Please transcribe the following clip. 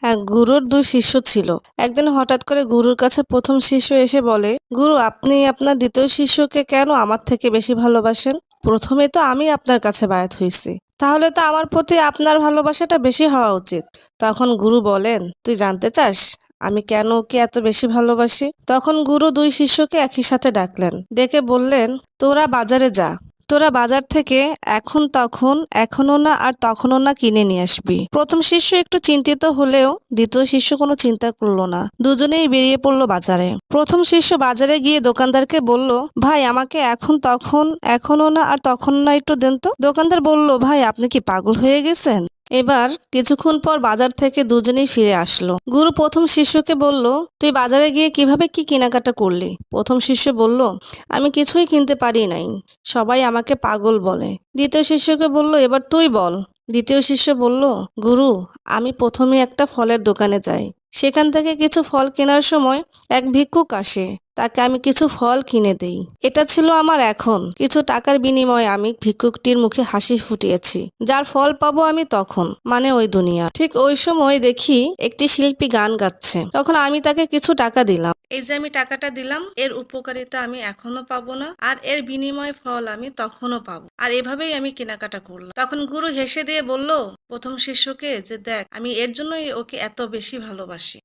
হ্যাঁ, গুরুর ২ শিষ্য ছিল। একদিন হঠাৎ করে গুরুর কাছে ১ম শিষ্য এসে বলে, "গুরু, আপনি আপনার ২য় শিষ্যকে কেন আমার থেকে বেশি ভালোবাসেন? ১ম তো আমি আপনার কাছে বায়াত হইছি। তাহলে তো আমার প্রতি আপনার ভালোবাসাটা বেশি হওয়া উচিত।" তখন গুরু বলেন, "তুই জানতে চাস আমি কেন ওকে এত বেশি ভালোবাসি?" তখন গুরু ২ শিষ্যকে একই সাথে ডাকলেন। ডেকে বললেন, "তোরা বাজারে যা। তোরা বাজার থেকে এখন তখন, এখনো না আর তখনও না কিনে নিয়ে আসবি।" ১ম শিষ্য একটু চিন্তিত হলেও ২য় শিষ্য কোনো চিন্তা করলো না। দুজনেই বেরিয়ে পড়লো বাজারে। ১ম শিষ্য বাজারে গিয়ে দোকানদারকে বলল, "ভাই, আমাকে এখন তখন, এখনো না আর তখন না একটু দেন তো।" দোকানদার বলল, "ভাই, আপনি কি পাগল হয়ে গেছেন?" এবার কিছুক্ষণ পর বাজার থেকে দুজনেই ফিরে আসলো। গুরু ১ম শিষ্যকে বলল, "তুই বাজারে গিয়ে কিভাবে কি কেনাকাটা করলি?" ১ম শিষ্য বলল, "আমি কিছুই কিনতে পারি নাই। সবাই আমাকে পাগল বলে।" ২য় শিষ্যকে বলল, "এবার তুই বল।" ২য় শিষ্য বলল, "গুরু, আমি প্রথমে একটা ফলের দোকানে যাই। সেখান থেকে কিছু ফল কেনার সময় এক ভিক্ষুক আসে। তাকে আমি কিছু ফল কিনে দেই। এটা ছিল আমার এখন। কিছু টাকার বিনিময়ে আমি ভিক্ষুকটির মুখে হাসি ফুটিয়েছি। যার ফল পাবো আমি তখন, মানে ওই দুনিয়া। ঠিক ওই সময় দেখি একটি শিল্পী গান গাচ্ছে। তখন আমি তাকে কিছু টাকা দিলাম। এই যে আমি টাকাটা দিলাম, এর উপকারিতা আমি এখনো পাবো না, আর এর বিনিময় ফল আমি তখনও পাবো। আর এভাবেই আমি কেনাকাটা করলাম।" তখন গুরু হেসে দিয়ে বলল ১ম শিষ্যকে যে, "দেখ, আমি এর জন্যই ওকে এত বেশি ভালোবাসি।"